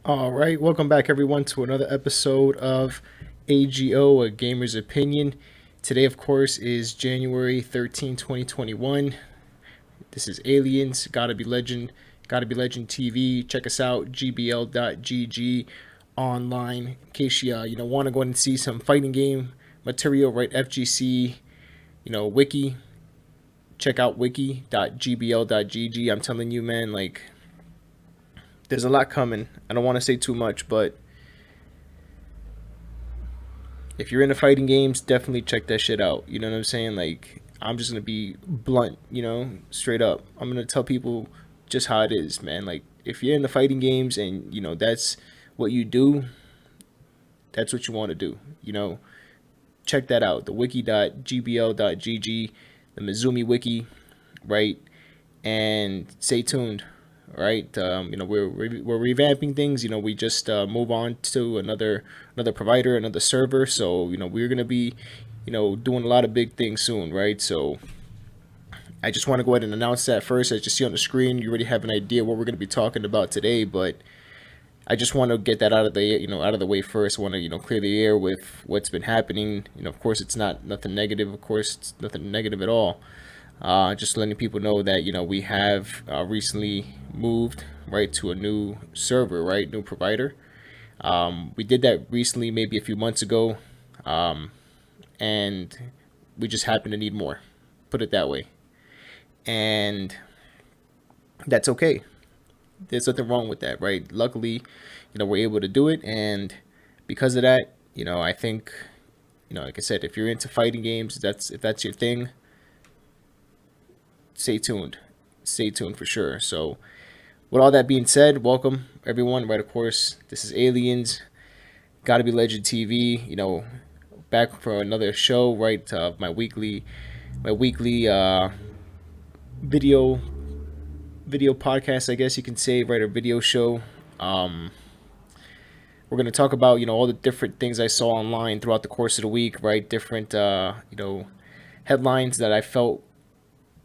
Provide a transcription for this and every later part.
All right, welcome back everyone to another episode of AGO, A Gamer's Opinion. Today, of course, is January 13, 2021. This is Aliens, Gotta Be Legend TV. Check us out, gbl.gg online. In case you want to go and see some fighting game material, right? FGC, wiki. Check out wiki.gbl.gg. I'm telling you, man, like there's a lot coming. I don't want to say too much, but if you're into fighting games, definitely check that shit out. You know what I'm saying? Like, I'm just gonna be blunt, straight up. I'm gonna tell people just how it is, man. Like, if you're into fighting games and that's what you do, that's what you want to do. Check that out. The wiki.gbl.gg, the Mizumi wiki, right? And stay tuned. Right, we're revamping things. We just move on to another provider, another server. So we're gonna be doing a lot of big things soon, right? So I just want to go ahead and announce that first. As you see on the screen, you already have an idea what we're gonna be talking about today, but I just want to get that out of the way first. I want to clear the air with what's been happening. Of course, it's not nothing negative. Of course, it's nothing negative at all. Just letting people know that we have recently moved right to a new server, right, new provider. We did that recently, maybe a few months ago, and we just happen to need more. Put it that way, and that's okay. There's nothing wrong with that, right? Luckily, we're able to do it, and because of that, I think, like I said, if you're into fighting games, if that's your thing, stay tuned. Stay tuned for sure. So, with all that being said, welcome everyone. Right, of course, this is Aliens, Gotta Be Legend TV. Back for another show. Right, my weekly video video podcast, I guess you can say, right, a video show. We're gonna talk about all the different things I saw online throughout the course of the week. Right, different headlines that I felt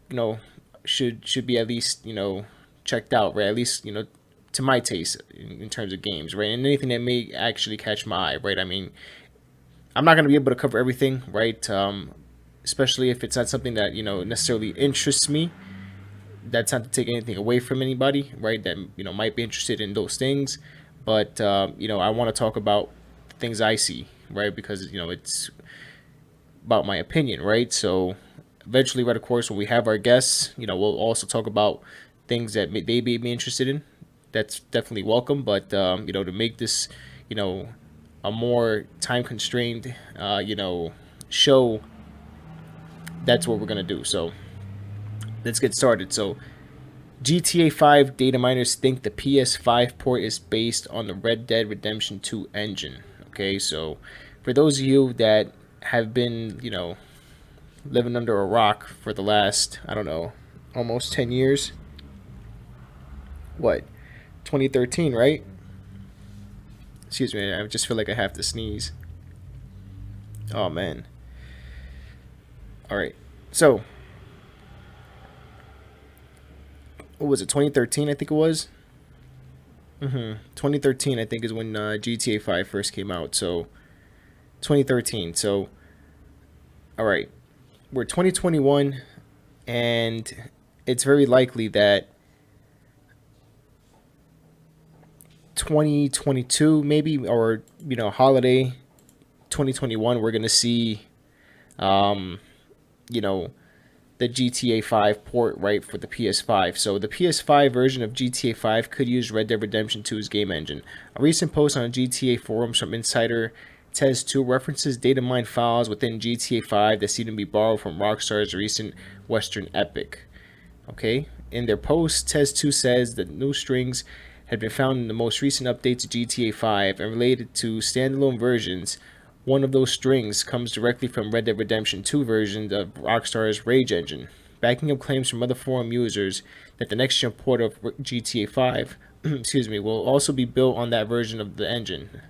you know should be at least checked out, right? At least to my taste in terms of games, right? And anything that may actually catch my eye, right? I mean, I'm not gonna be able to cover everything, right? Especially if it's not something that necessarily interests me. That's not to take anything away from anybody, right? That might be interested in those things, but I want to talk about things I see, right? Because it's about my opinion, right? So eventually, right, of course, when we have our guests, we'll also talk about things that they may be interested in. That's definitely welcome. But to make this, you know, a more time constrained, show, that's what we're gonna do. So let's get started. So GTA 5 data miners think the PS5 port is based on the Red Dead Redemption 2 engine. Okay, so for those of you that have been, living under a rock for the last, I don't know, almost 10 years. What? 2013, right? Excuse me, I just feel like I have to sneeze. Oh, man. All right. So, what was it? 2013, I think it was. 2013, I think, is when GTA 5 first came out. So, 2013. So, all right. We're 2021, and it's very likely that 2022, maybe, or holiday 2021, we're gonna see, um, you know, the GTA 5 port, right, for the PS5. So the PS5 version of GTA 5 could use Red Dead Redemption 2's game engine. A recent post on GTA forums from insider Tez2 references data mine files within GTA 5 that seem to be borrowed from Rockstar's recent Western epic. Okay? In their post, Tez2 says that new strings had been found in the most recent update to GTA 5 and related to standalone versions. One of those strings comes directly from Red Dead Redemption 2 version of Rockstar's Rage engine, backing up claims from other forum users that the next-gen port of GTA 5 excuse me, will also be built on that version of the engine.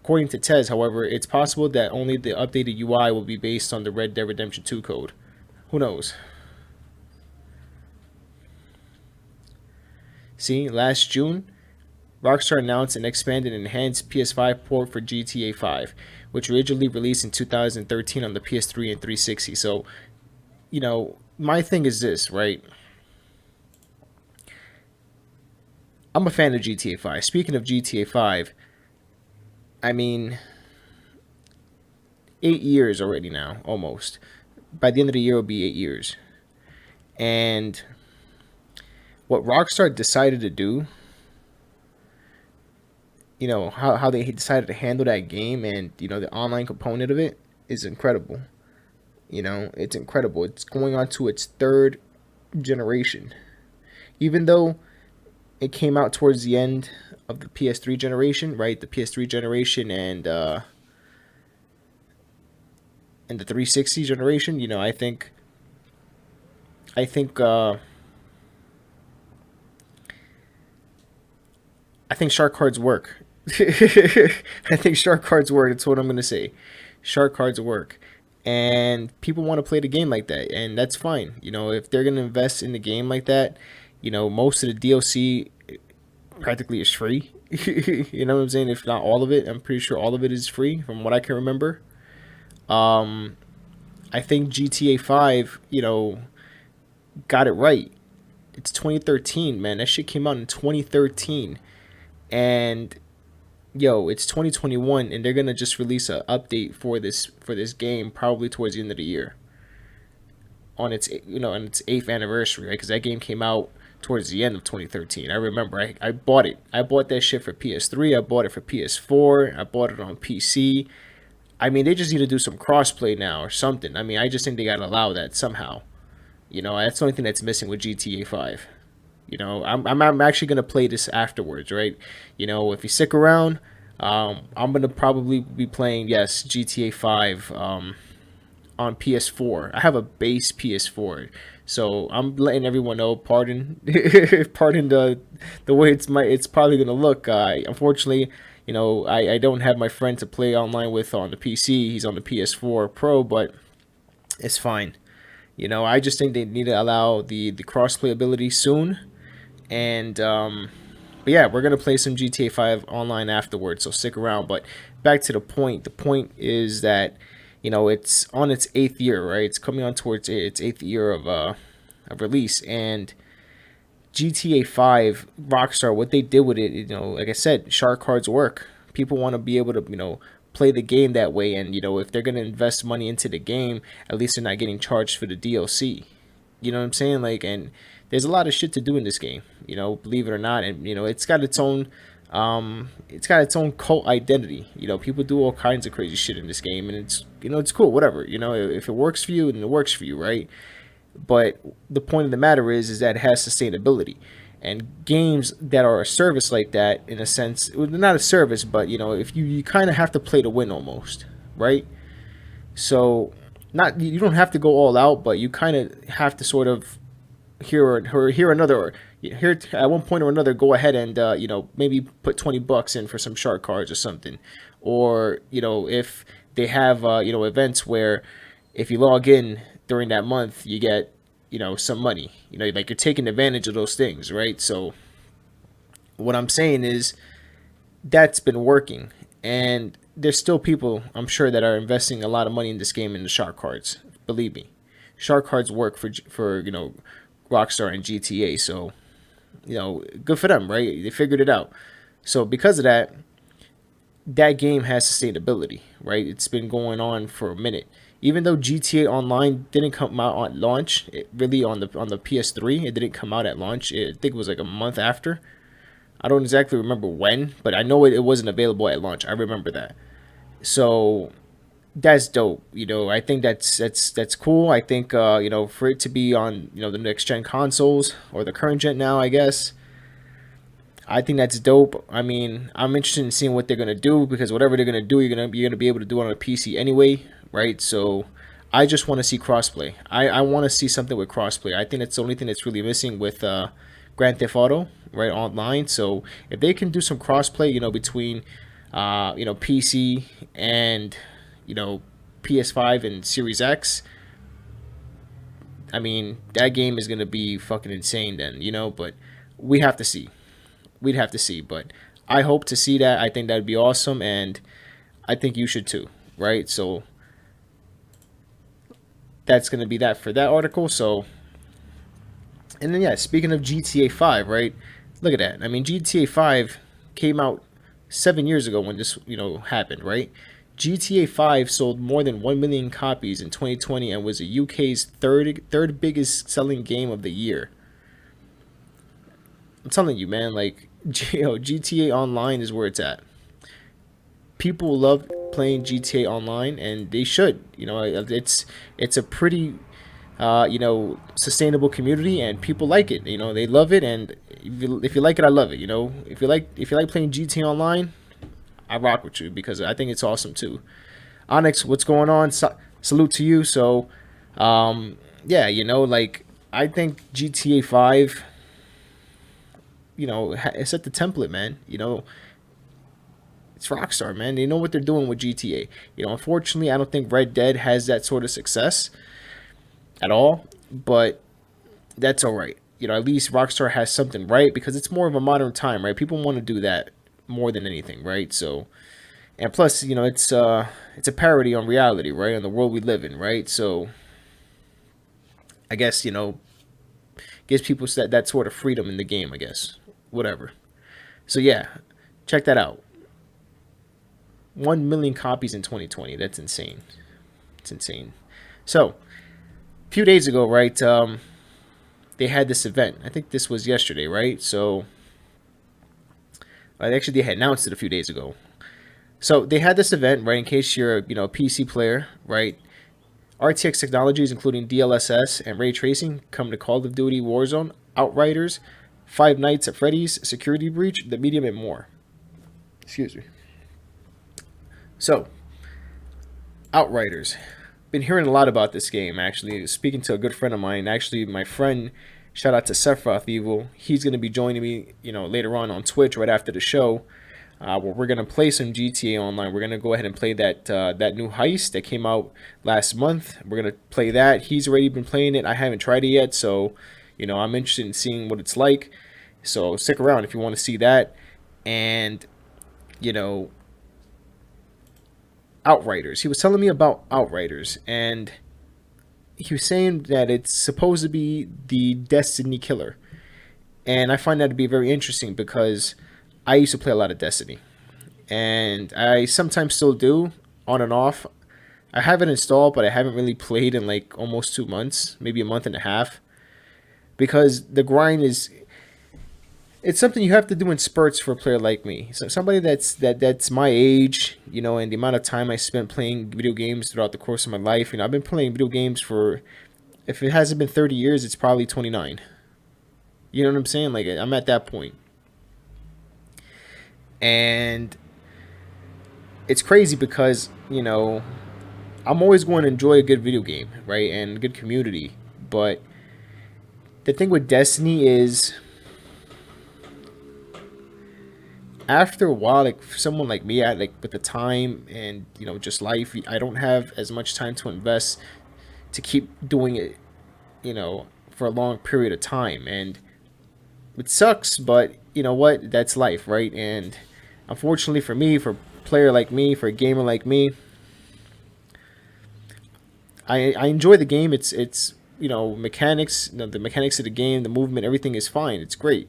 According to Tez, however, it's possible that only the updated UI will be based on the Red Dead Redemption 2 code. Who knows? See, last June, Rockstar announced an expanded and enhanced PS5 port for GTA 5, which originally released in 2013 on the PS3 and 360. So, my thing is this, right? I'm a fan of GTA 5. Speaking of GTA 5, I mean, 8 years already now, almost. By the end of the year, it'll be 8 years. And what Rockstar decided to do, how they decided to handle that game and, the online component of it is incredible. It's incredible. It's going on to its third generation. Even though it came out towards the end of the PS3 generation, right? The PS3 generation and the 360 generation, I think I think shark cards work. I think shark cards work. That's what I'm gonna say. Shark cards work, and people want to play the game like that, and that's fine. If they're gonna invest in the game like that, most of the DLC practically is free. You know what I'm saying? If not all of it, I'm pretty sure all of it is free from what I can remember. Um, I think GTA 5, got it right. It's 2013, man. That shit came out in 2013, and it's 2021, and they're gonna just release a update for this game probably towards the end of the year on its on its 8th anniversary, right? Because that game came out towards the end of 2013. I remember I bought it. I bought that shit for PS3. I bought it for PS4. I bought it on PC. I mean, they just need to do some crossplay now or something. I mean, I just think they gotta allow that somehow. That's the only thing that's missing with GTA 5. I'm actually gonna play this afterwards, right? If you stick around, I'm gonna probably be playing, yes, GTA 5 on PS4. I have a base PS4, so I'm letting everyone know. Pardon, pardon the way it's probably gonna look. Unfortunately, I don't have my friend to play online with on the PC. He's on the PS4 Pro, but it's fine. I just think they need to allow the crossplay ability soon. And but yeah, we're gonna play some GTA 5 online afterwards, so stick around. But back to the point. The point is that it's on its 8th year, right? It's coming on towards its 8th year of release, and GTA 5 Rockstar, what they did with it, like I said, shark cards work. People want to be able to play the game that way, and if they're gonna invest money into the game, at least they're not getting charged for the DLC. You know what I'm saying? Like, and there's a lot of shit to do in this game, believe it or not, and it's got its own cult identity. People do all kinds of crazy shit in this game, and it's cool, whatever. If it works for you, then it works for you, right? But the point of the matter is that it has sustainability, and games that are a service like that, in a sense, well, not a service, but if you kind of have to play to win almost, right? So, not, you don't have to go all out, but you kind of have to sort of hear another, or here at one point or another, go ahead and maybe put $20 in for some shark cards or something, or if they have events where if you log in during that month, you get some money. Like, you're taking advantage of those things, right? So what I'm saying is that's been working, and there's still people, I'm sure, that are investing a lot of money in this game in the shark cards. Believe me, shark cards work for Rockstar and GTA. So good for them, right? They figured it out. So because of that, that game has sustainability, right? It's been going on for a minute. Even though GTA Online didn't come out at launch, really on the PS3, it didn't come out at launch. I think it was like a month after. I don't exactly remember when, but I know it wasn't available at launch. I remember that. So that's dope. I think that's cool. I think for it to be on the next gen consoles, or the current gen now, I guess. I think that's dope. I mean, I'm interested in seeing what they're gonna do, because whatever they're gonna do, you're gonna be able to do it on a PC anyway, right? So I just want to see crossplay. I want to see something with crossplay. I think that's the only thing that's really missing with Grand Theft Auto, right, online. So if they can do some crossplay, between PC and PS5 and Series X, I mean, that game is gonna be fucking insane then, but we have to see. We'd have to see, but I hope to see that. I think that'd be awesome, and I think you should too, right? So that's gonna be that for that article. So, and then yeah, speaking of GTA 5, right? Look at that. I mean, GTA 5 came out 7 years ago when this happened, right? GTA 5 sold more than 1 million copies in 2020 and was the UK's third biggest selling game of the year. I'm telling you, man, like GTA Online is where it's at. People love playing GTA Online, and they should. It's a pretty sustainable community, and people like it. They love it, and if you like it, I love it. If you like playing GTA Online, I rock with you because I think it's awesome too. Onyx, what's going on? Salute to you. So, yeah, like I think GTA 5, set the template, man. It's Rockstar, man. They know what they're doing with GTA. Unfortunately, I don't think Red Dead has that sort of success at all, but that's all right. At least Rockstar has something right because it's more of a modern time, right? People want to do that more than anything, right? So, and plus, it's a parody on reality, right? On the world we live in, right? So, I guess gives people that sort of freedom in the game, I guess. Whatever. So yeah, check that out. 1 million copies in 2020. That's insane. It's insane. So, a few days ago, right? They had this event. I think this was yesterday, right? So, actually, they had announced it a few days ago. So they had this event, right? In case you're, a PC player, right? RTX technologies, including DLSS and ray tracing, come to Call of Duty Warzone, Outriders, Five Nights at Freddy's, Security Breach, The Medium, and more. Excuse me. So, Outriders. Been hearing a lot about this game, actually. Speaking to a good friend of mine, actually, my friend, shout out to Sephiroth Evil, he's going to be joining me, later on Twitch right after the show. Where we're gonna play some GTA Online. We're gonna go ahead and play that new heist that came out last month. We're gonna play that. He's already been playing it. I haven't tried it yet, so I'm interested in seeing what it's like. So stick around if you want to see that. And Outriders. He was telling me about Outriders, and he was saying that it's supposed to be the Destiny killer. And I find that to be very interesting because I used to play a lot of Destiny, and I sometimes still do, on and off. I have it installed, but I haven't really played in like almost 2 months, maybe a month and a half, because the grind it's something you have to do in spurts for a player like me. So somebody that's my age, and the amount of time I spent playing video games throughout the course of my life. I've been playing video games for, if it hasn't been 30 years, it's probably 29. You know what I'm saying? Like, I'm at that point. And it's crazy because, I'm always going to enjoy a good video game, right? And good community. But the thing with Destiny is, after a while, like for someone like me, with the time and, just life, I don't have as much time to invest to keep doing it, for a long period of time. And it sucks, but you know what? That's life, right? And unfortunately for me, for a player like me, for a gamer like me, I enjoy the game. It's mechanics, the mechanics of the game, the movement, everything is fine. It's great,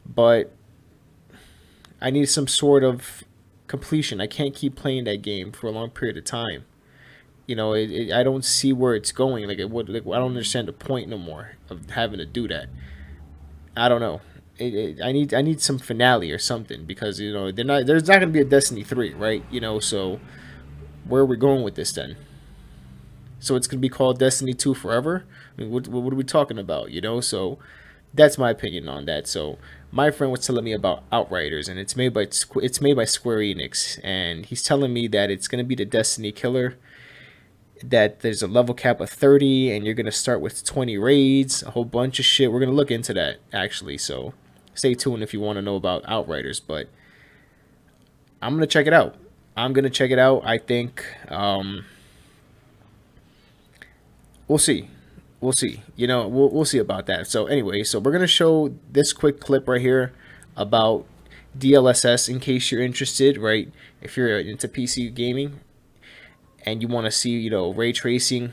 but I need some sort of completion. I can't keep playing that game for a long period of time. I don't see where it's going. Like I don't understand the point no more of having to do that. I don't know. I need some finale or something because there's not gonna be a Destiny 3, right? So where are we going with this then? So it's gonna be called Destiny 2 forever. I mean, what are we talking about? So that's my opinion on that. So my friend was telling me about Outriders, and it's made by Square Enix, and he's telling me that it's gonna be the Destiny killer. That there's a level cap of 30, and you're gonna start with 20 raids, a whole bunch of shit. We're gonna look into that actually. So stay tuned if you want to know about Outriders. But I'm gonna check it out. I think we'll see. We'll see. We'll see about that. So anyway, so we're gonna show this quick clip right here about DLSS in case you're interested, right? If you're into PC gaming and you want to see, ray tracing,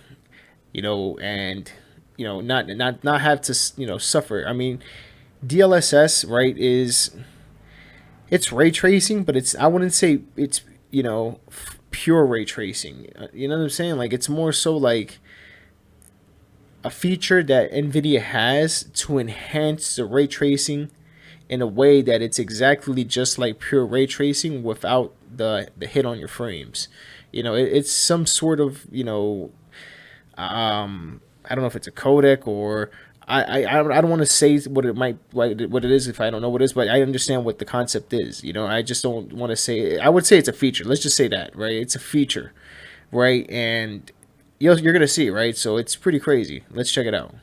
and not have to, suffer. I mean, DLSS, right, is it's ray tracing, but it's I wouldn't say it's pure ray tracing. You know what I'm saying? Like it's more so like a feature that Nvidia has to enhance the ray tracing in a way that it's exactly just like pure ray tracing without the hit on your frames. It's some sort of I don't know if it's a codec or I don't want to say what it is if I don't know what it is, but I understand what the concept is. I just don't want to say. I would say it's a feature. Let's just say that, right? It's a feature, right? And you're gonna see, right? So it's pretty crazy. Let's check it out.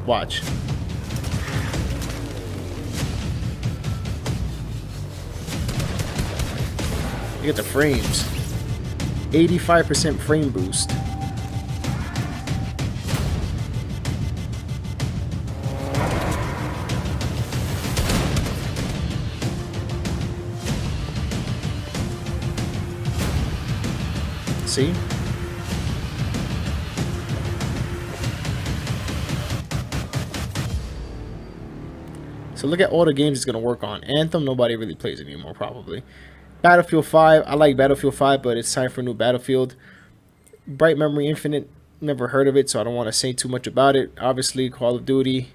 Watch. Look at the frames. 85% frame boost. See? So look at all the games it's going to work on. Anthem, nobody really plays anymore, probably. Battlefield 5, I like Battlefield 5, but it's time for a new Battlefield. Bright Memory Infinite, never heard of it, so I don't want to say too much about it. Obviously, Call of Duty,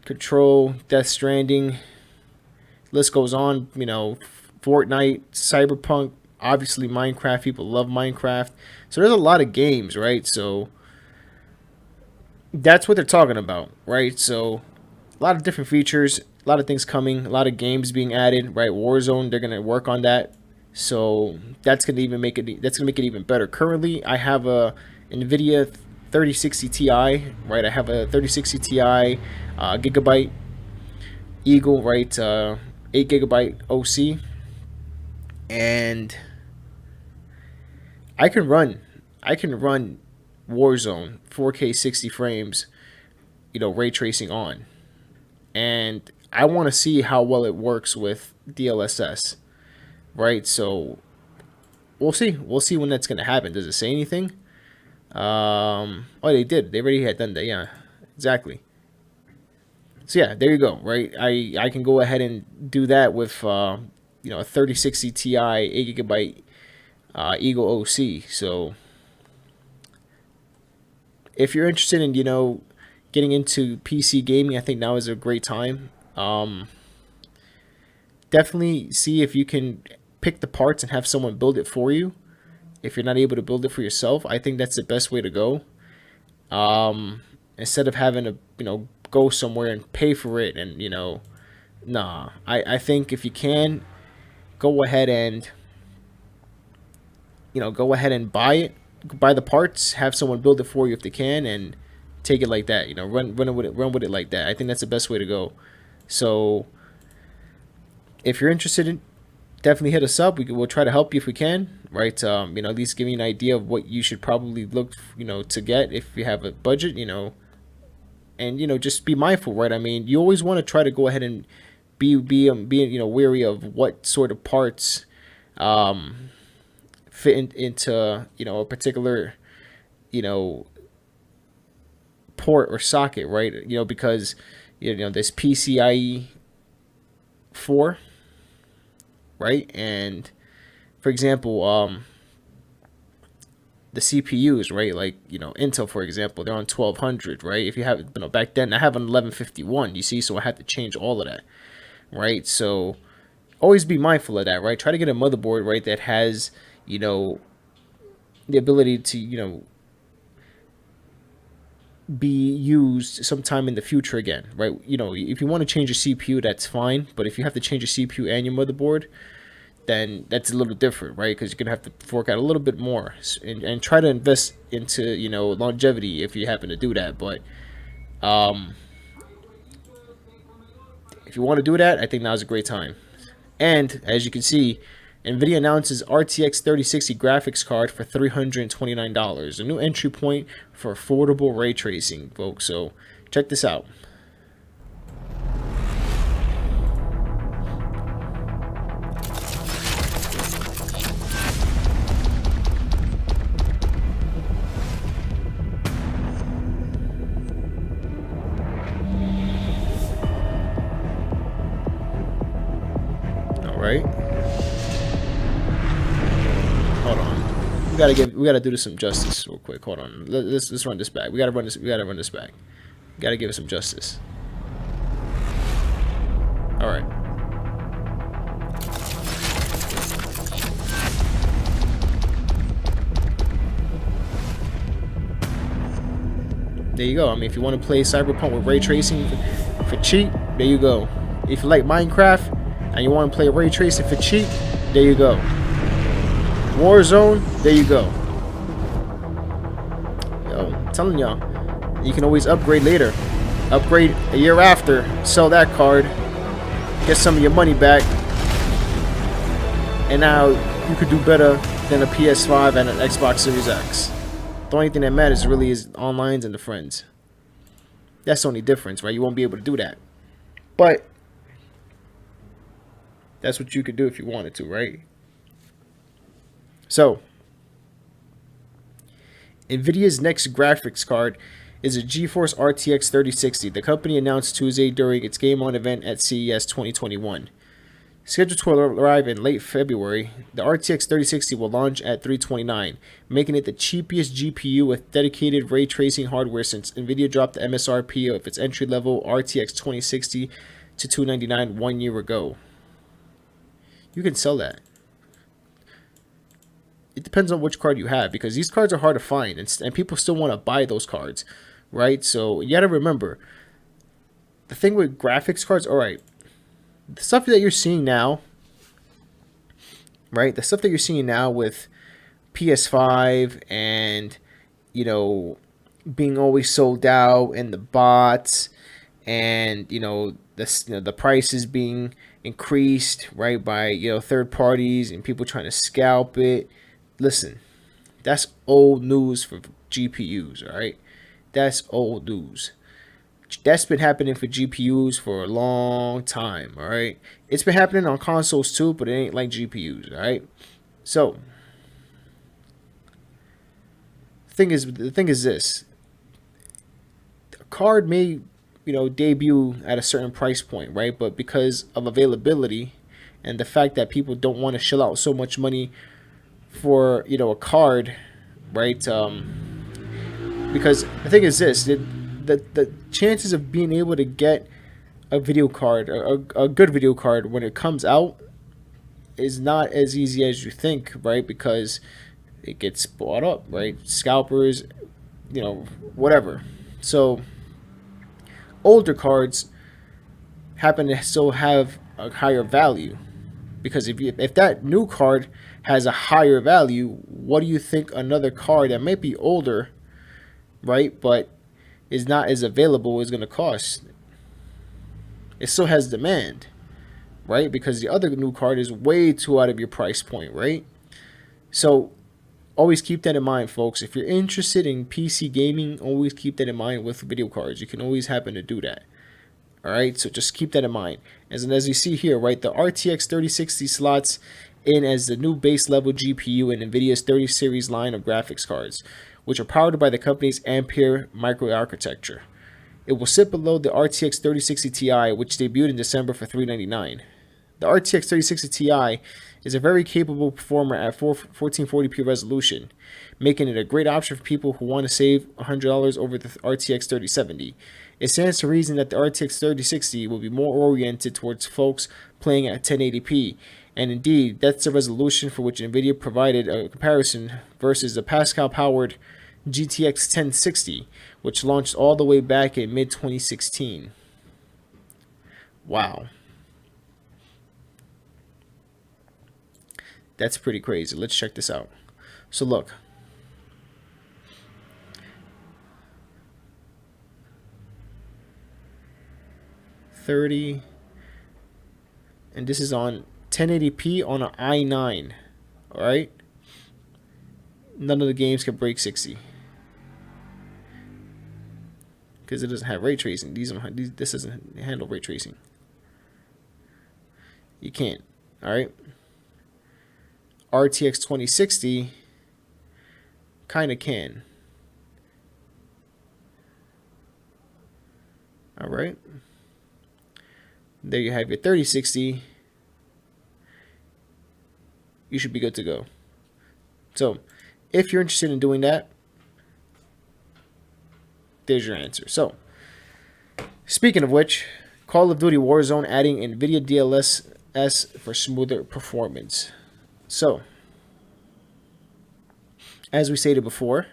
Control, Death Stranding, list goes on. Fortnite, Cyberpunk, obviously Minecraft. People love Minecraft. So there's a lot of games, right? So that's what they're talking about, right? So a lot of different features, a lot of things coming, a lot of games being added, right? Warzone, they're gonna work on that, so that's gonna make it even better. Currently, I have a NVIDIA 3060 Ti, right? I have a 3060 Ti, gigabyte Eagle, right? 8 GB OC, and I can run Warzone 4K 60 frames, ray tracing on. And I want to see how well it works with DLSS, right? So we'll see. We'll see when that's going to happen. Does it say anything? Oh, they did. They already had done that. Yeah, exactly. So yeah, there you go. Right. I can go ahead and do that with a 3060 Ti 8 GB Eagle OC. So if you're interested in getting into PC gaming, I think now is a great time. Definitely see if you can pick the parts and have someone build it for you. If you're not able to build it for yourself, I think that's the best way to go. Instead of having to, go somewhere and pay for it and, nah. I think if you can, go ahead and, buy it, buy the parts, have someone build it for you if they can, and take it like that. Run with it like that. I think that's the best way to go. So if you're interested in, definitely hit us up. We'll try to help you if we can, right? At least give you an idea of what you should probably look, to get if you have a budget, and just be mindful, right? I mean, you always want to try to go ahead and be wary of what sort of parts fit into a particular port or socket, right? Because there's PCIe 4, right? And for example, the CPUs, right? Like Intel, for example, they're on 1200, right? If you have back then I have an 1151, you see, so I had to change all of that, right? So always be mindful of that, right? Try to get a motherboard, right, that has the ability to be used sometime in the future again, right? If you want to change your CPU, that's fine, but if you have to change your CPU and your motherboard, then that's a little different, right? Because you're gonna have to fork out a little bit more and try to invest into longevity if you happen to do that. But if you want to do that, I think now's a great time. And as you can see, NVIDIA announces RTX 3060 graphics card for $329, a new entry point for affordable ray tracing, folks. So check this out. All right. Hold on. We gotta do this some justice real quick. Hold on. Let's run this back. We gotta run this back. We gotta give it some justice. All right. There you go. I mean, if you want to play Cyberpunk with ray tracing for cheap, there you go. If you like Minecraft and you want to play ray tracing for cheap, there you go. Warzone, there you go. Yo, I'm telling y'all, you can always upgrade later. Upgrade a year after, sell that card, get some of your money back, and now you could do better than a PS5 and an Xbox Series X. The only thing that matters really is online and the friends. That's the only difference, right? You won't be able to do that. But that's what you could do if you wanted to, right? So, NVIDIA's next graphics card is a Geforce Rtx 3060. The company announced Tuesday during its Game On event at CES 2021. Scheduled to arrive in late February, the RTX 3060 will launch at $329, making it the cheapest GPU with dedicated ray tracing hardware since NVIDIA dropped the MSRP of its entry-level RTX 2060 to $299 1 year ago. You can sell that. It depends on which card you have, because these cards are hard to find, and people still want to buy those cards, right? So you got to remember, the thing with graphics cards, all right, the stuff that you're seeing now, right? The stuff that you're seeing now with PS5 and, you know, being always sold out, and the bots, and, you know, the prices being increased, right, by, you know, third parties and people trying to scalp it. Listen, that's old news for GPUs, all right? That's old news. That's been happening for GPUs for a long time, all right? It's been happening on consoles too, but it ain't like GPUs, all right? So, the thing is this. A card may, you know, debut at a certain price point, right? But because of availability and the fact that people don't want to shell out so much money for, you know, a card, right? Because the thing is this, the chances of being able to get a video card, a good video card when it comes out, is not as easy as you think, right? Because it gets bought up, right? Scalpers, you know, whatever. So older cards happen to still have a higher value, because if that new card has a higher value, what do you think another card that might be older, right, but is not as available is going to cost? It still has demand, right? Because the other new card is way too out of your price point, right? So always keep that in mind, folks. If you're interested in PC gaming, always keep that in mind with video cards. You can always happen to do that. All right, so just keep that in mind. As you see here, right, the RTX 3060 slots in as the new base level GPU in NVIDIA's 30 series line of graphics cards, which are powered by the company's Ampere microarchitecture. It will sit below the RTX 3060 Ti, which debuted in December for $399. The RTX 3060 Ti is a very capable performer at 1440p resolution, making it a great option for people who want to save $100 over the RTX 3070. It stands to reason that the RTX 3060 will be more oriented towards folks playing at 1080p, and indeed, that's the resolution for which NVIDIA provided a comparison versus the Pascal-powered GTX 1060, which launched all the way back in mid-2016. Wow. That's pretty crazy. Let's check this out. So look. $30, and this is on 1080p on an i9. All right. None of the games can break 60 because it doesn't have ray tracing. This doesn't handle ray tracing. You can't. All right. RTX 2060 kind of can. All right. There you have your 3060. You should be good to go. So, if you're interested in doing that, there's your answer. So, speaking of which, Call of Duty Warzone adding NVIDIA DLSS for smoother performance. So, as we stated before,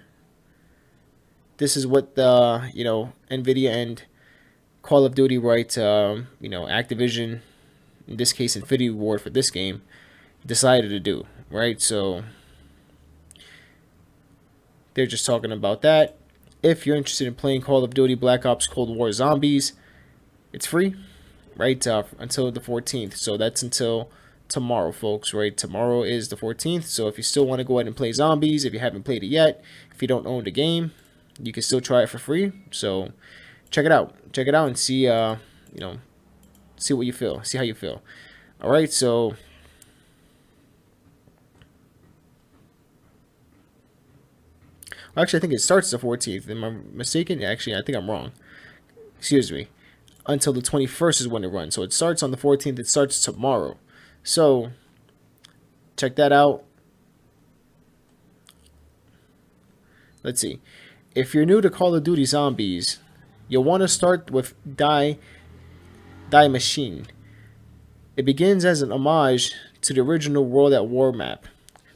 this is what the NVIDIA and Call of Duty, right? Activision, in this case, Infinity Ward for this game, decided to do, right? So they're just talking about that. If you're interested in playing Call of Duty Black Ops Cold War Zombies, it's free, right? Until the 14th. So that's until tomorrow, folks, right? Tomorrow is the 14th. So if you still want to go ahead and play Zombies, if you haven't played it yet, if you don't own the game, you can still try it for free. So check it out. Check it out and see, see what you feel. See how you feel. All right, so actually, I think it starts the 14th. Am I mistaken? Actually, I think I'm wrong. Excuse me. Until the 21st is when it runs. So it starts on the 14th. It starts tomorrow. So check that out. Let's see. If you're new to Call of Duty Zombies, you'll want to start with Die Machine. It begins as an homage to the original World at War map,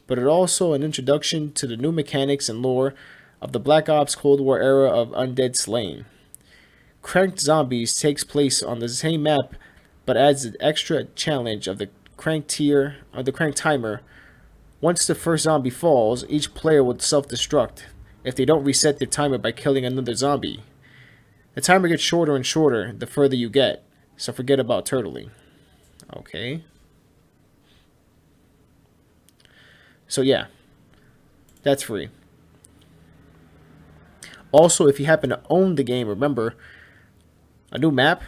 but it also an introduction to the new mechanics and lore of the Black Ops Cold War era of undead slaying. Cranked Zombies takes place on the same map, but adds an extra challenge of the crank timer. Once the first zombie falls, each player will self-destruct if they don't reset their timer by killing another zombie. The timer gets shorter and shorter the further you get, so forget about turtling. Okay. So yeah, that's free. Also, if you happen to own the game, remember, a new map,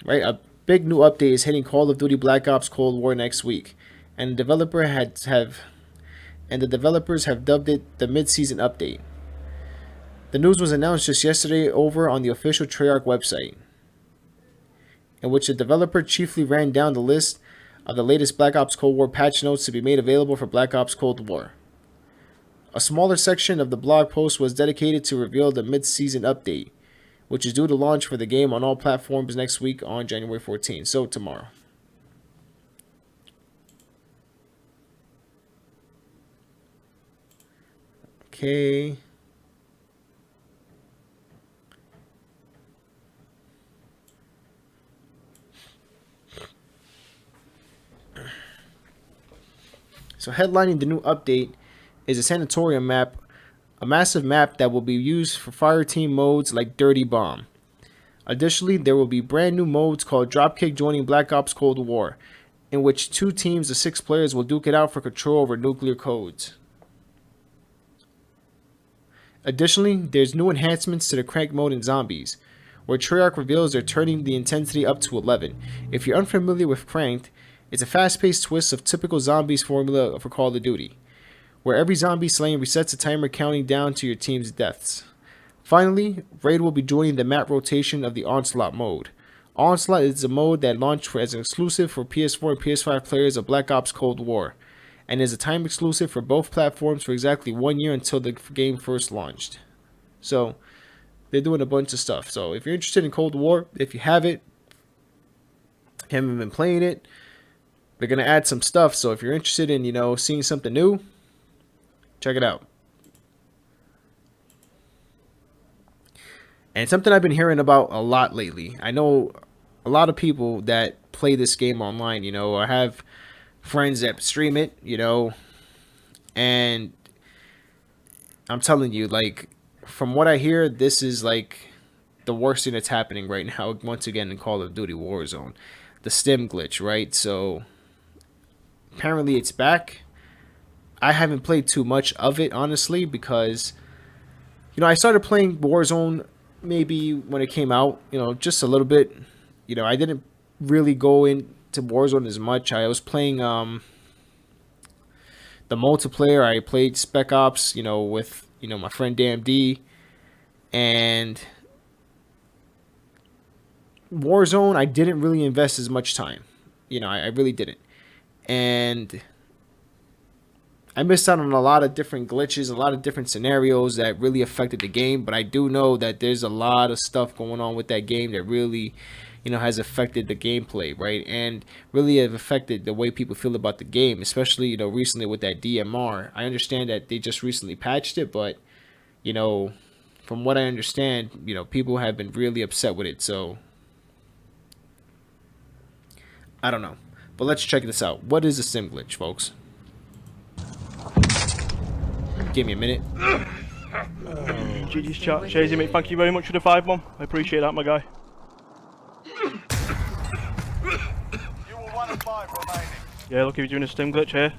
right? A big new update is hitting Call of Duty Black Ops Cold War next week, and the developers have dubbed it the mid-season update. The news was announced just yesterday over on the official Treyarch website, in which the developer chiefly ran down the list of the latest Black Ops Cold War patch notes to be made available for Black Ops Cold War. A smaller section of the blog post was dedicated to reveal the mid-season update, which is due to launch for the game on all platforms next week on January 14th, so tomorrow. Okay. So headlining the new update is a sanatorium map, a massive map that will be used for fireteam modes like Dirty Bomb. Additionally, there will be brand new modes called Dropkick joining Black Ops Cold War, in which 2 teams of 6 players will duke it out for control over nuclear codes. Additionally, there's new enhancements to the crank mode in Zombies, where Treyarch reveals they're turning the intensity up to 11. If you're unfamiliar with Cranked, it's a fast-paced twist of typical Zombies formula for Call of Duty, where every zombie slaying resets a timer counting down to your team's deaths. Finally, Raid will be joining the map rotation of the Onslaught mode. Onslaught is a mode that launched as an exclusive for PS4 and PS5 players of Black Ops Cold War, and is a time exclusive for both platforms for exactly 1 year until the game first launched. So, they're doing a bunch of stuff. So, if you're interested in Cold War, if you have it, haven't been playing it, they're going to add some stuff. So, if you're interested in, seeing something new, check it out. And something I've been hearing about a lot lately. I know a lot of people that play this game online, I have friends that stream it, and I'm telling you, from what I hear, this is the worst thing that's happening right now, once again, in Call of Duty Warzone. The stim glitch, right? So apparently it's back. I haven't played too much of it, honestly, because, I started playing Warzone maybe when it came out, just a little bit. I didn't really go into Warzone as much. I was playing the multiplayer. I played Spec Ops, with, my friend DMD. And Warzone, I didn't really invest as much time. I really didn't. And I missed out on a lot of different glitches, a lot of different scenarios that really affected the game. But I do know that there's a lot of stuff going on with that game that really, has affected the gameplay, right? And really have affected the way people feel about the game, especially, recently with that DMR. I understand that they just recently patched it, but, from what I understand, people have been really upset with it. So, I don't know. But let's check this out. What is a sim glitch, folks? Give me a minute. GG's chat. Shazy, mate, thank you very much for the 5, Mum. I appreciate that, my guy. You were 1 of 5 remaining. Yeah, look, he was doing a stim glitch here.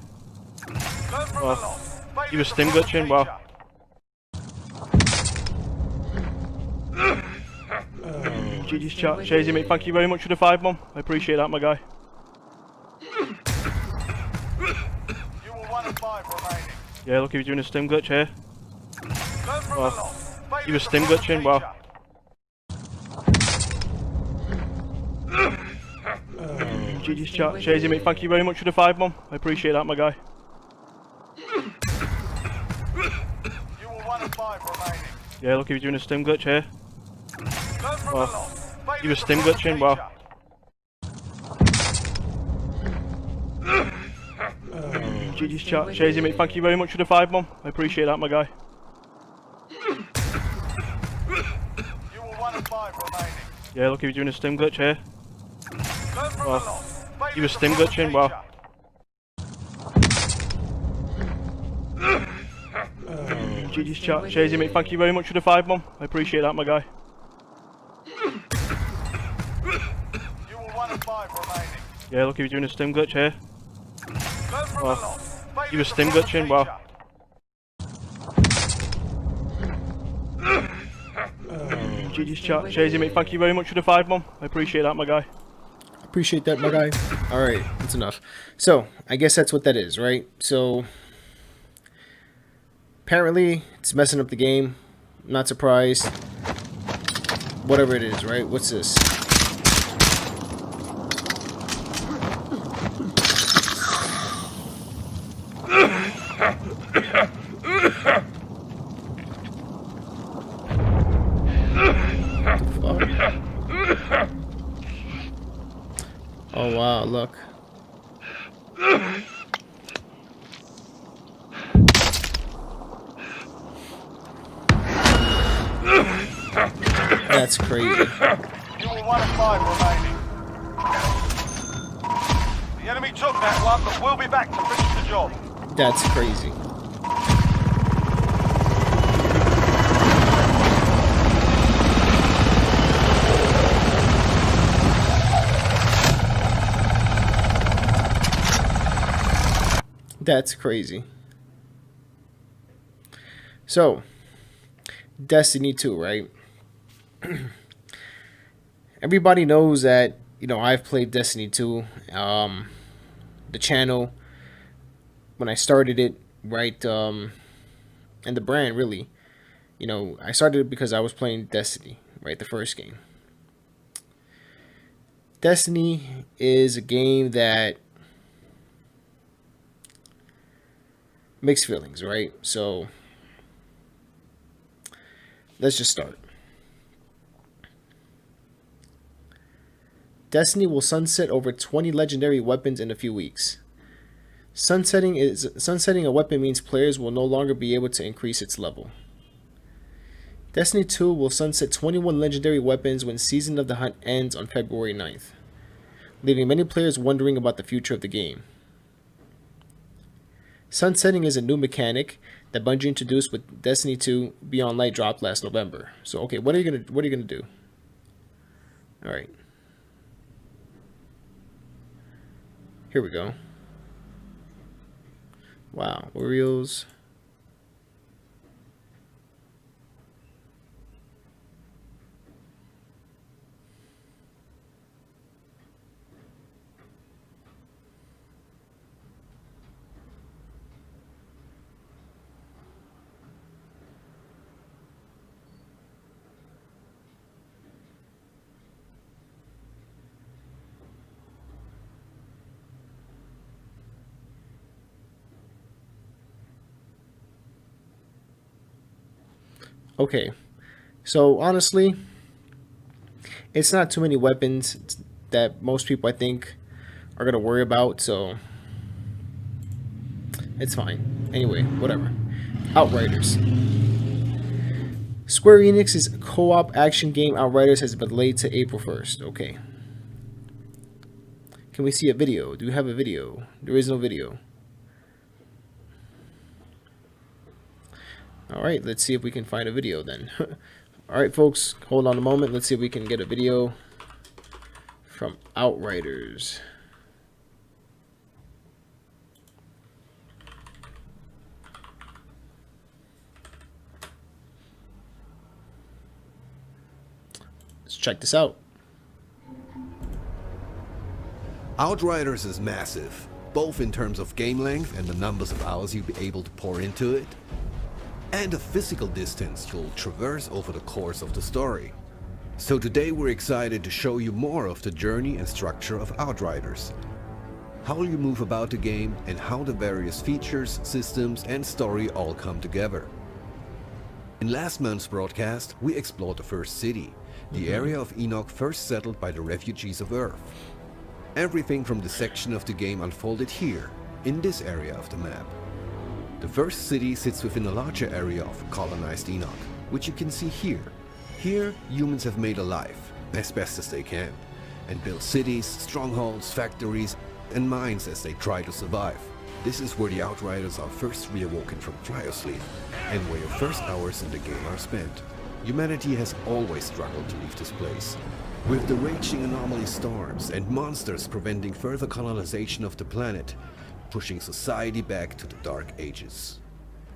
Well, he was stim glitching, wow. GG's chat. Shazy, mate, thank you very much for the 5, Mum. I appreciate that, my guy. You were 1 of 5 remaining. Yeah, look, he was doing a stim glitch here. Well, he was stim glitching, wow. GG's chat. Shazy, mate, thank you very much for the 5, Mum. I appreciate that, my guy. You were 1 of 5 remaining. Yeah, look, he was doing a stim glitch here. Well, he was stim glitching, wow. GG's chat. Shazy, mate, thank you very much for the 5, Mum. I appreciate that, my guy. You were 1 of 5 remaining. Yeah, look, he was doing a stim glitch here. Well, he was stim glitching, wow. GG's chat. Shazy, mate, thank you very much for the 5, Mum. I appreciate that, my guy. You were 1 of 5 remaining. Yeah, look, he was doing a stim glitch here. Well, he was stim glitching, wow. GG's chat. Shazy, mate, thank you very much for the 5, Mum. I appreciate that, my guy. Appreciate that, my guy. All right, that's enough. So, I guess that's what that is, right? So, apparently, it's messing up the game. Not surprised. Whatever it is, right? What's this? Oh wow, look. That's crazy. You were 1 of 5 remaining. The enemy took that one, but we'll be back to finish the job. That's crazy. That's crazy. So, Destiny 2, right? Everybody knows that, I've played Destiny 2. The channel, when I started it, right, and the brand, really, I started it because I was playing Destiny, right, the first game. Destiny is a game that mixed feelings, right? So let's just start. Destiny will sunset over 20 legendary weapons in a few weeks. Sunsetting a weapon means players will no longer be able to increase its level. Destiny 2 will sunset 21 legendary weapons when Season of the Hunt ends on February 9th, leaving many players wondering about the future of the game. Sunsetting is a new mechanic that Bungie introduced with Destiny 2 Beyond Light dropped last November. So okay, what are you gonna do? Alright. Here we go. Wow, Oreos. Okay, so honestly, it's not too many weapons that most people I think are gonna worry about, so it's fine. Anyway, whatever. Outriders. Square Enix's co-op action game Outriders has been delayed to April 1st. Okay. Can we see a video? Do we have a video? There is no video. Alright, let's see if we can find a video then. Alright folks, hold on a moment. Let's see if we can get a video from Outriders. Let's check this out. Outriders is massive, both in terms of game length and the numbers of hours you'll be able to pour into it, and the physical distance you'll traverse over the course of the story. So today we're excited to show you more of the journey and structure of Outriders, how you move about the game, and how the various features, systems and story all come together. In last month's broadcast, we explored the first city, the area of Enoch first settled by the refugees of Earth. Everything from this section of the game unfolded here, in this area of the map. The first city sits within a larger area of colonized Enoch, which you can see here. Here, humans have made a life, as best as they can, and built cities, strongholds, factories, and mines as they try to survive. This is where the Outriders are first reawoken from cryosleep, and where your first hours in the game are spent. Humanity has always struggled to leave this place, with the raging anomaly storms and monsters preventing further colonization of the planet, pushing society back to the Dark Ages.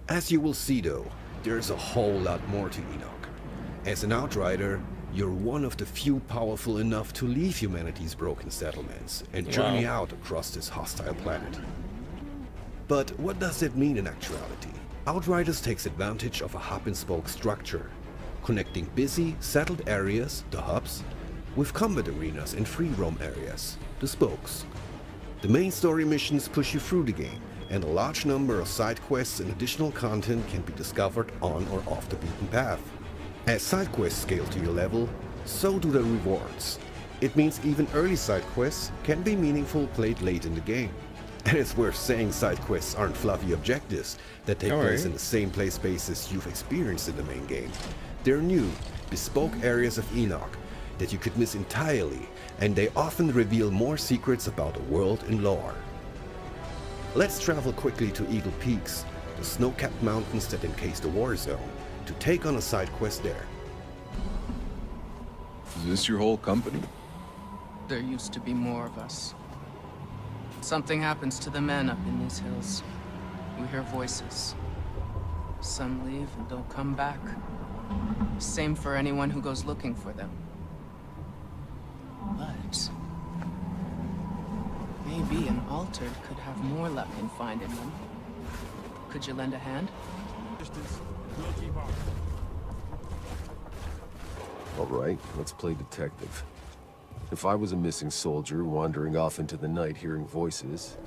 As you will see though, there's a whole lot more to Enoch. As an Outrider, you're one of the few powerful enough to leave humanity's broken settlements and journey out across this hostile planet. But what does that mean in actuality? Outriders takes advantage of a hub-and-spoke structure, connecting busy, settled areas, the hubs, with combat arenas and free roam areas, the spokes. The main story missions push you through the game, and a large number of side quests and additional content can be discovered on or off the beaten path. As side quests scale to your level, so do the rewards. It means even early side quests can be meaningful played late in the game. And it's worth saying side quests aren't fluffy objectives that take place in the same play spaces you've experienced in the main game. They're new, bespoke areas of Enoch that you could miss entirely, and they often reveal more secrets about the world and lore. Let's travel quickly to Eagle Peaks, the snow-capped mountains that encase the war zone, to take on a side quest there. Is this your whole company? There used to be more of us. Something happens to the men up in these hills. We hear voices. Some leave and don't come back. Same for anyone who goes looking for them. But maybe an altered could have more luck in finding them. Could you lend a hand? All right, let's play detective. If I was a missing soldier wandering off into the night hearing voices,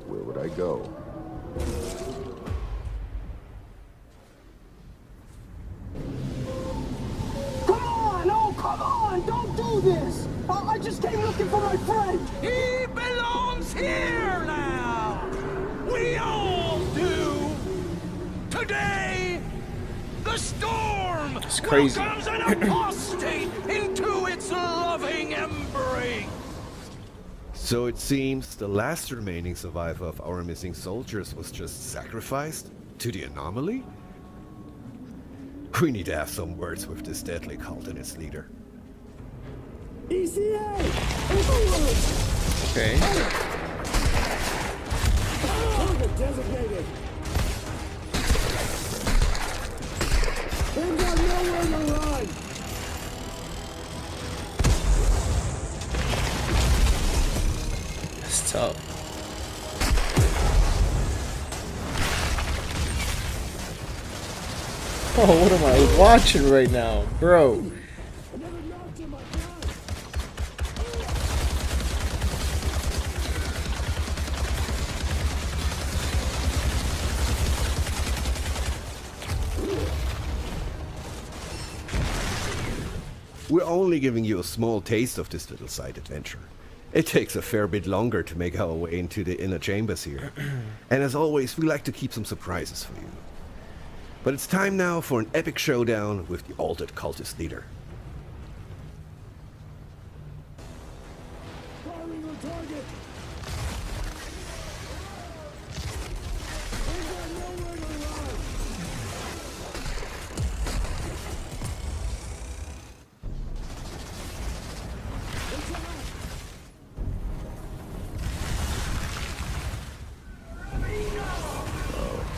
where would I go? Come on! Oh, come on! Don't do this! I just came looking for my friend! He belongs here now! We all do! Today, the storm It's crazy. welcomes an apostate into its loving embrace! So it seems the last remaining survivor of our missing soldiers was just sacrificed to the anomaly? We need to have some words with this deadly cult and its leader. ECA! Okay. designated. They've got nowhere to run. That's tough. Oh, what am I watching right now, bro? We're only giving you a small taste of this little side adventure. It takes a fair bit longer to make our way into the inner chambers here. And as always, we like to keep some surprises for you. But it's time now for an epic showdown with the altered cultist leader. Firing on target. They've got nowhere to run.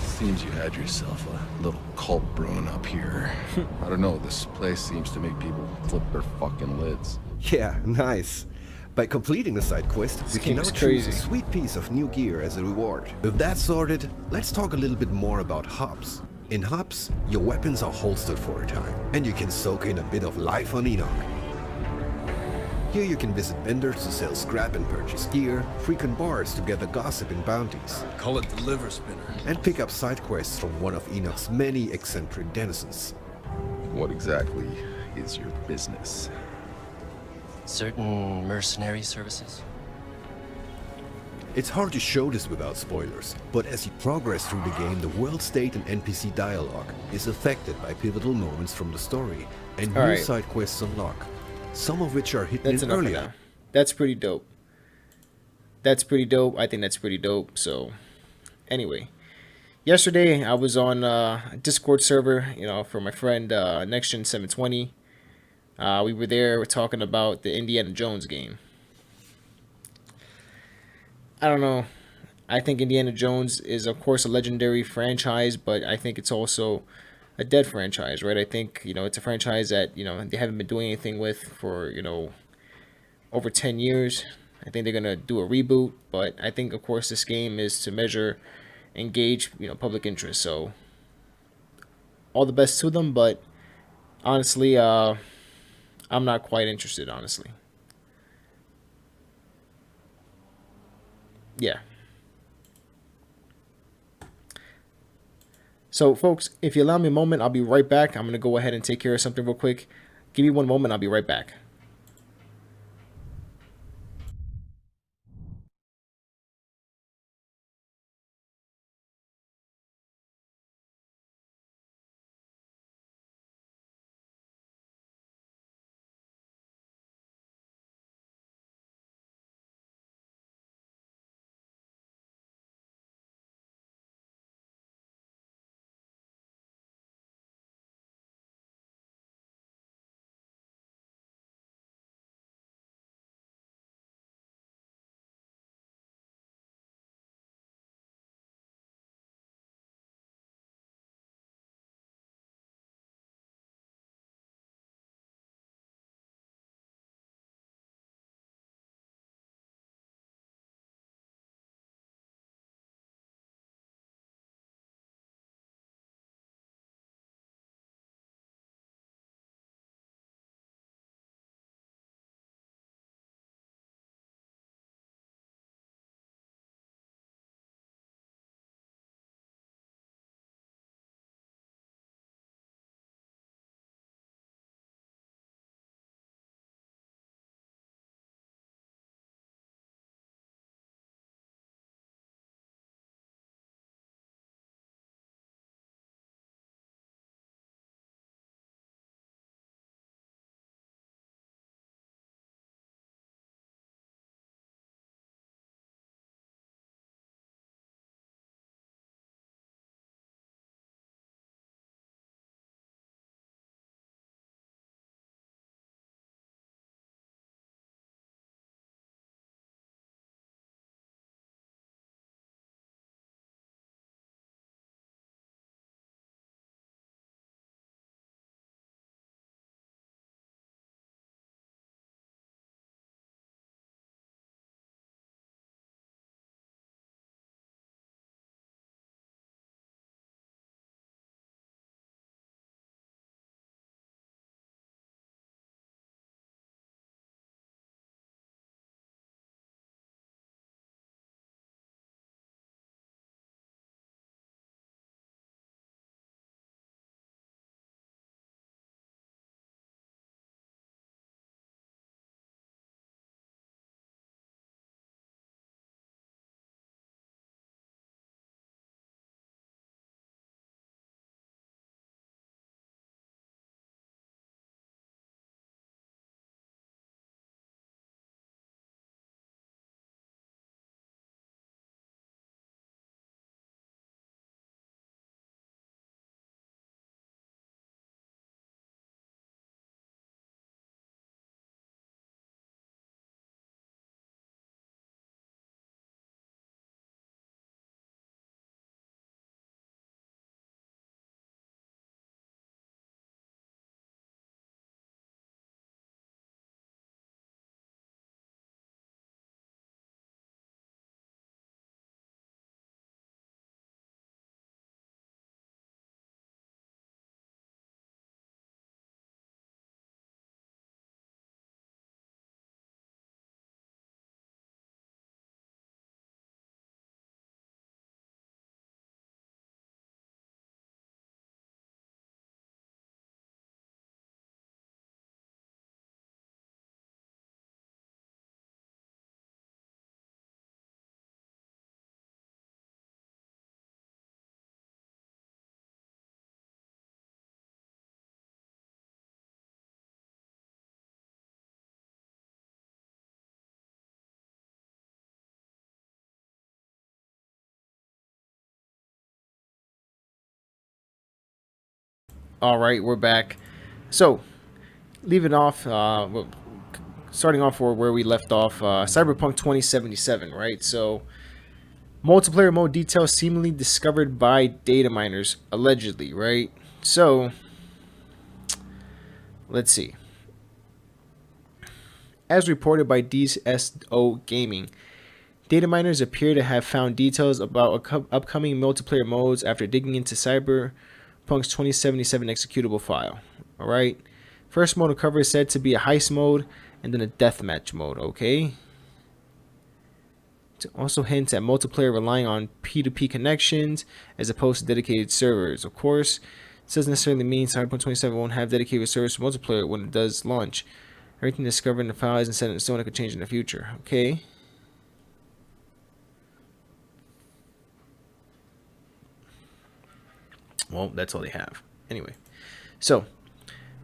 Seems you had yourself a little cult brewing up here. I don't know, this place seems to make people flip their fucking lids. Yeah, nice. By completing the side quest, we can game now is choose crazy. a sweet piece of new gear as a reward. With that sorted, let's talk a little bit more about hubs. In hubs, your weapons are holstered for a time, and you can soak in a bit of life on Enoch. Here you can visit vendors to sell scrap and purchase gear, frequent bars to gather gossip and bounties, Call it the liver spinner. and pick up side quests from one of Enoch's many eccentric denizens. What exactly is your business? Certain mercenary services? It's hard to show this without spoilers, but as you progress through the game, the world state and NPC dialogue is affected by pivotal moments from the story, and new Alright. side quests unlock, some of which are hidden That's in enough for earlier. now. That's pretty dope. That's pretty dope. I think that's pretty dope. So, anyway, yesterday I was on a Discord server, for my friend NextGen720. We were there, we're talking about the Indiana Jones game. I don't know. I think Indiana Jones is, of course, a legendary franchise, but I think it's also a dead franchise, right? I think, it's a franchise that, they haven't been doing anything with for, over 10 years. I think they're going to do a reboot, but I think, of course, this game is to measure, engage, public interest. So, all the best to them, but honestly, I'm not quite interested, honestly. Yeah. So, folks, if you allow me a moment, I'll be right back. I'm going to go ahead and take care of something real quick. Give me one moment. I'll be right back. All right, we're back. So, leaving off, starting off where we left off, Cyberpunk 2077, right? So, multiplayer mode details seemingly discovered by data miners, allegedly, right? So, let's see. As reported by DSO Gaming, data miners appear to have found details about upcoming multiplayer modes after digging into Cyberpunk's 2077 executable file. Alright? First mode of cover is said to be a heist mode and then a deathmatch mode, okay? It also hints at multiplayer relying on P2P connections as opposed to dedicated servers. Of course, this doesn't necessarily mean Cyberpunk 27 won't have dedicated servers for multiplayer when it does launch. Everything discovered in the file isn't set in stone, it could change in the future, okay? Well, that's all they have. Anyway, so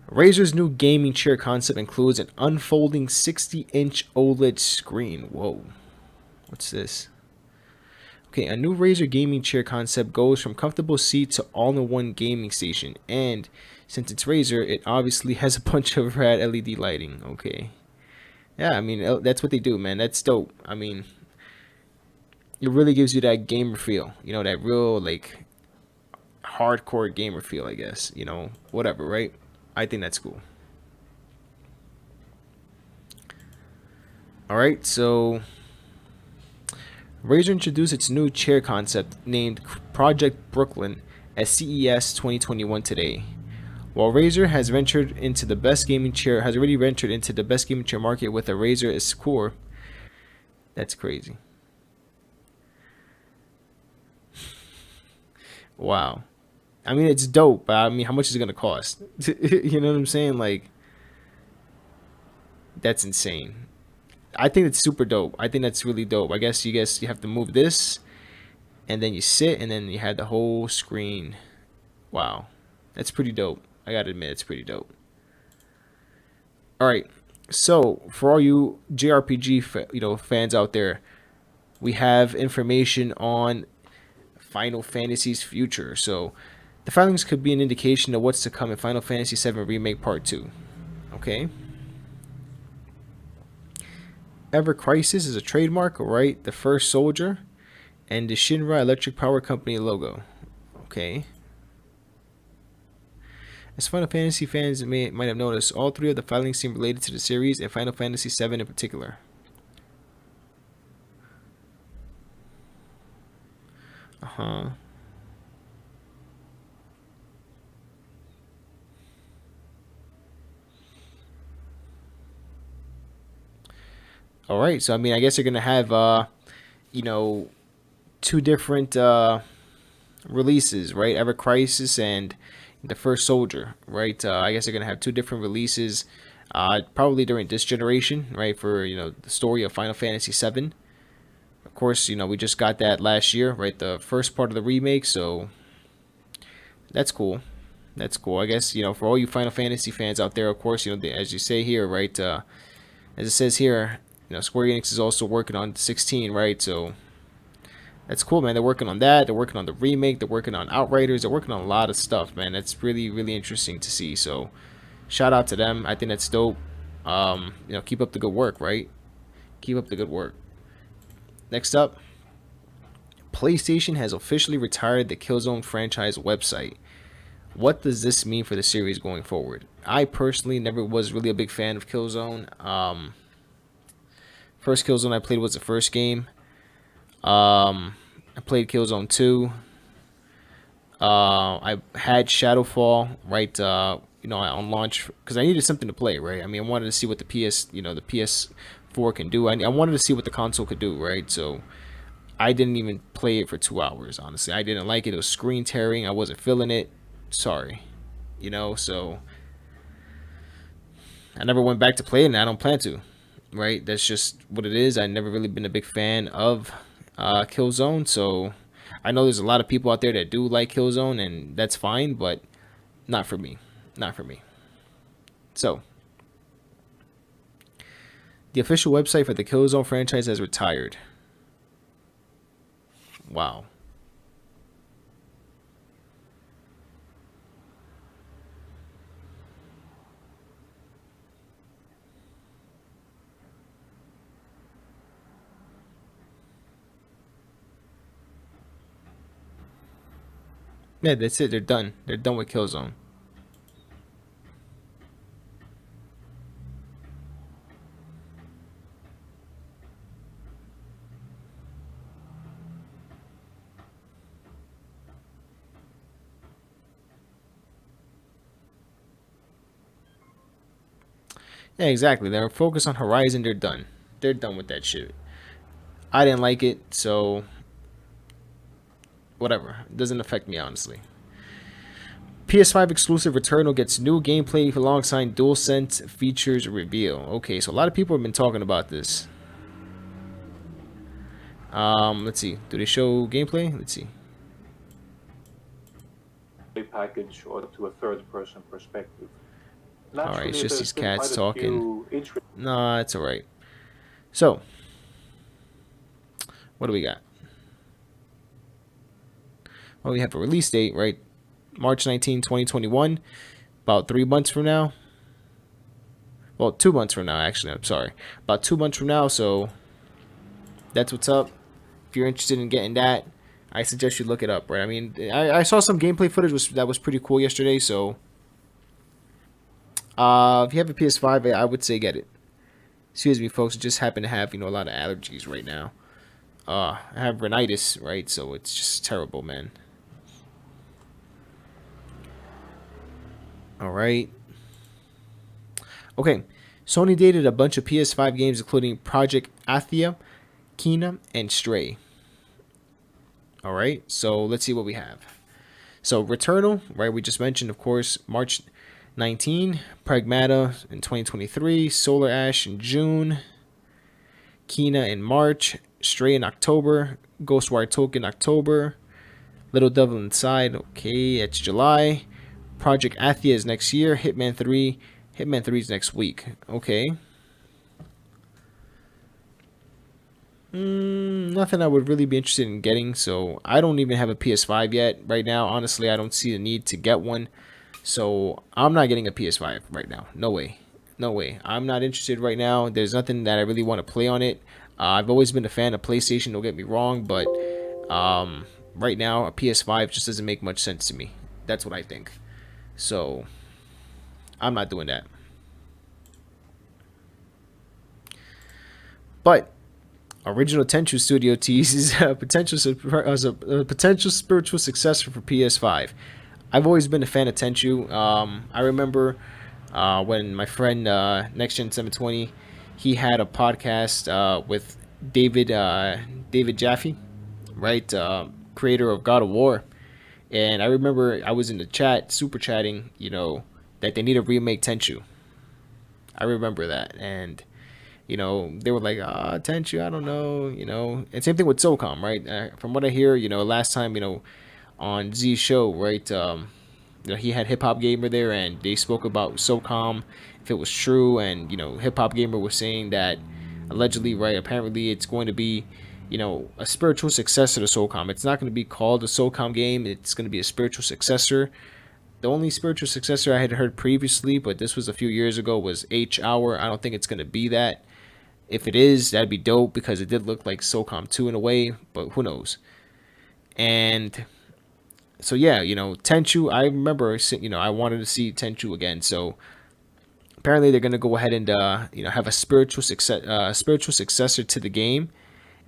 Razer's new gaming chair concept includes an unfolding 60-inch OLED screen. Whoa, what's this? Okay, a new Razer gaming chair concept goes from comfortable seat to all-in-one gaming station, and since it's Razer, it obviously has a bunch of rad LED lighting. Okay, yeah, I mean that's what they do, man. That's dope. I mean, it really gives you that gamer feel, you know, that real like hardcore gamer feel, I guess, you know, whatever, right? I think that's cool. All right, so Razer introduced its new chair concept named Project Brooklyn at CES 2021 today. While Razer has already ventured into the best gaming chair market with a Razer as core. That's crazy. Wow. I mean, it's dope, but I mean, how much is it gonna cost? You know what I'm saying? Like, that's insane. I think it's super dope. I think that's really dope. I guess you have to move this, and then you sit, and then you had the whole screen. Wow, that's pretty dope. I gotta admit, it's pretty dope. All right, so for all you JRPG fans out there, we have information on Final Fantasy's future. So the filings could be an indication of what's to come in Final Fantasy VII Remake Part 2. Okay. Ever Crisis is a trademark, right? The First Soldier, and the Shinra Electric Power Company logo. Okay. As Final Fantasy fans might have noticed, all three of the filings seem related to the series and Final Fantasy VII in particular. Uh-huh. All right, so I mean, I guess you're gonna have, two different releases, right? Ever Crisis and the First Soldier, right? I guess they're gonna have two different releases, probably during this generation, right? For the story of Final Fantasy VII. Of course, we just got that last year, right? The first part of the remake, so that's cool. That's cool. I guess for all you Final Fantasy fans out there, of course, as you say here, right? As it says here. Square Enix is also working on 16, right? So that's cool, man. They're working on that. They're working on the remake. They're working on Outriders. They're working on a lot of stuff, man. That's really, really interesting to see. So shout out to them. I think that's dope. Keep up the good work, right? Keep up the good work. Next up, PlayStation has officially retired the Killzone franchise website. What does this mean for the series going forward? I personally never was really a big fan of Killzone. First Killzone I played was the first game. I played Killzone 2. I had Shadowfall, right? On launch because I needed something to play, right? I mean, I wanted to see what the PS4 can do. I wanted to see what the console could do, right? So I didn't even play it for 2 hours. Honestly, I didn't like it. It was screen tearing. I wasn't feeling it. Sorry, So I never went back to play it, and I don't plan to. Right, that's just what it is. I've never really been a big fan of Killzone, so I know there's a lot of people out there that do like Killzone, and that's fine, but not for me. Not for me. So, the official website for the Killzone franchise has retired. Wow. Yeah, that's it. They're done. They're done with Killzone. Yeah, exactly. They're focused on Horizon. They're done. They're done with that shit. I didn't like it, so whatever. It doesn't affect me, honestly. PS5 exclusive Returnal gets new gameplay alongside DualSense features reveal. Okay, so a lot of people have been talking about this. Let's see. Do they show gameplay? Let's see. Package or to a third-person perspective. Alright, it's just these cats talking. Nah, it's alright. So, what do we got? Well, we have a release date, right? March 19, 2021. About 3 months from now. Well, 2 months from now, actually. I'm sorry. About 2 months from now, so that's what's up. If you're interested in getting that, I suggest you look it up, right? I mean, I saw some gameplay footage that was pretty cool yesterday, so if you have a PS5, I would say get it. Excuse me, folks. I just happen to have, a lot of allergies right now. I have rhinitis, right? So it's just terrible, man. All right. Okay. Sony dated a bunch of PS5 games, including Project Athia, Kena, and Stray. All right. So let's see what we have. So Returnal, right? We just mentioned, of course, March 19, Pragmata in 2023, Solar Ash in June, Kena in March, Stray in October, Ghostwire Tokyo in October, Little Devil Inside, okay, it's July, Project Athia is next year, Hitman 3 is next week, okay. Nothing I would really be interested in getting, so I don't even have a PS5 yet. Right now, honestly, I don't see the need to get one. So I'm not getting a PS5 right now. No way. No way. I'm not interested right now. There's nothing that I really want to play on it. I've always been a fan of PlayStation, don't get me wrong, but right now a PS5 just doesn't make much sense to me. That's what I think. So I'm not doing that. But Original Tenchu Studio teases a potential spiritual successor for PS5. I've always been a fan of Tenchu. I remember when my friend NextGen 720, he had a podcast with David Jaffe, right? Creator of God of War. And I remember I was in the chat, super chatting, that they need to remake Tenchu. I remember that. And, they were like, Tenchu, I don't know, And same thing with SOCOM, right? From what I hear, last time, on Z's show, right? He had Hip Hop Gamer there, and they spoke about SOCOM, if it was true, and Hip Hop Gamer was saying that allegedly, right? Apparently, it's going to be, a spiritual successor to SOCOM. It's not going to be called a SOCOM game. It's going to be a spiritual successor. The only spiritual successor I had heard previously, but this was a few years ago, was H Hour. I don't think it's going to be that. If it is, that'd be dope because it did look like SOCOM 2 in a way, but who knows? And so yeah, Tenchu, I remember, I wanted to see Tenchu again. So apparently they're gonna go ahead and have a spiritual successor to the game,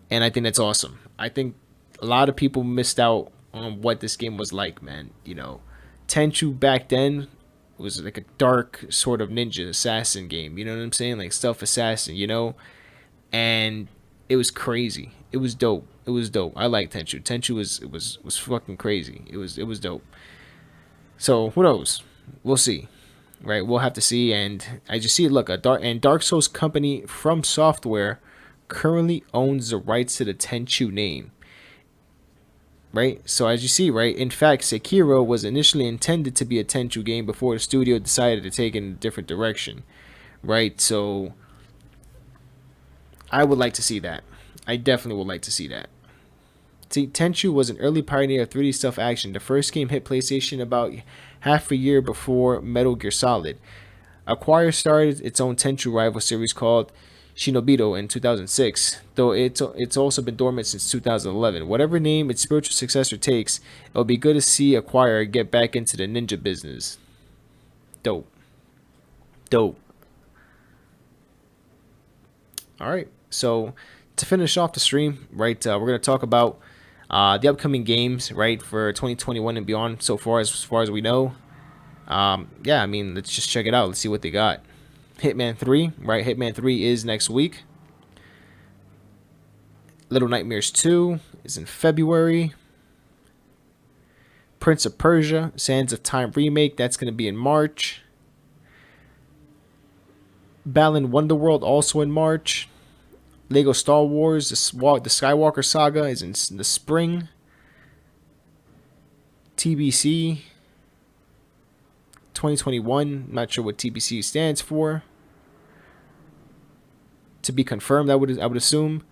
and I think that's awesome. I think a lot of people missed out on what this game was like, man. Tenchu back then was like a dark sort of ninja assassin game. You know what I'm saying? Like stealth assassin, and it was crazy. It was dope. It was dope. I like Tenchu. Tenchu was fucking crazy. It was dope. So who knows? We'll see, right? We'll have to see. And I just see, look, Dark Souls company From Software currently owns the rights to the Tenchu name, right? So as you see, right, in fact, Sekiro was initially intended to be a Tenchu game before the studio decided to take it in a different direction, right? So I would like to see that. I definitely would like to see that. See, Tenchu was an early pioneer of 3D stealth action. The first game hit PlayStation about half a year before Metal Gear Solid. Acquire started its own Tenchu rival series called Shinobito in 2006, though it's also been dormant since 2011. Whatever name its spiritual successor takes, it'll be good to see Acquire get back into the ninja business. Dope. Dope. All right, so to finish off the stream, right, we're going to talk about the upcoming games, right, for 2021 and beyond so far as we know. Yeah, I mean, let's just check it out. Let's see what they got. Hitman 3, right? Hitman 3 is next week. Little Nightmares 2 is in February. Prince of Persia, Sands of Time remake, that's going to be in March. Balan Wonderworld also in March. Lego Star Wars, the Skywalker Saga is in the spring. TBC 2021, not sure what TBC stands for. To be confirmed, I would assume.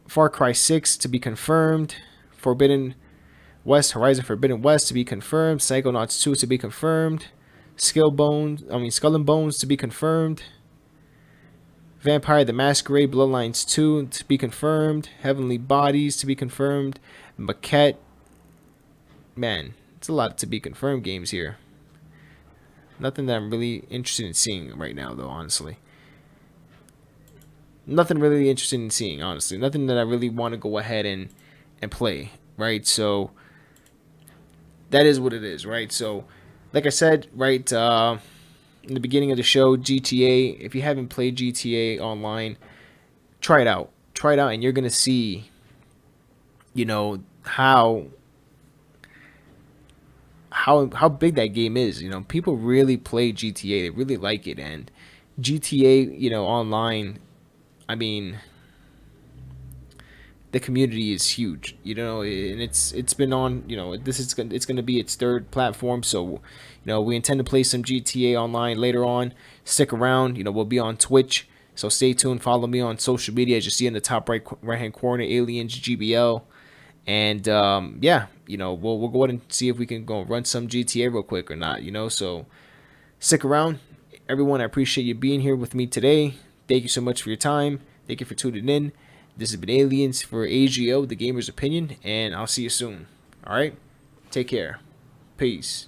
Far Cry 6 to be confirmed. Forbidden West, Horizon Forbidden West to be confirmed. Psychonauts 2 to be confirmed. Skull and Bones to be confirmed. Vampire the Masquerade Bloodlines 2 to be confirmed. Heavenly Bodies to be confirmed. Maquette. Man, it's a lot to be confirmed games here. Nothing that I'm really interested in seeing right now, though, honestly. Nothing really interested in seeing, honestly. Nothing that I really want to go ahead and play, right? So, that is what it is, right? So, like I said, right, in the beginning of the show, GTA, if you haven't played GTA Online, try it out. Try it out, and you're going to see, you know, how big that game is. You know, people really play GTA. They really like it. And GTA, you know, Online, I mean, the community is huge, you know, and it's been on, you know, it's going to be its third platform. So, you know, we intend to play some GTA Online later on. Stick around, you know, we'll be on Twitch, so stay tuned. Follow me on social media, as you see in the top right hand corner, ALIANZ GBL. And yeah, you know, we'll go ahead and see if we can go run some GTA real quick or not, you know. So stick around, everyone. I appreciate you being here with me today. Thank you so much for your time. Thank you for tuning in. This has been ALIANZ for AGO, the gamer's opinion, and I'll see you soon. All right, take care. Peace.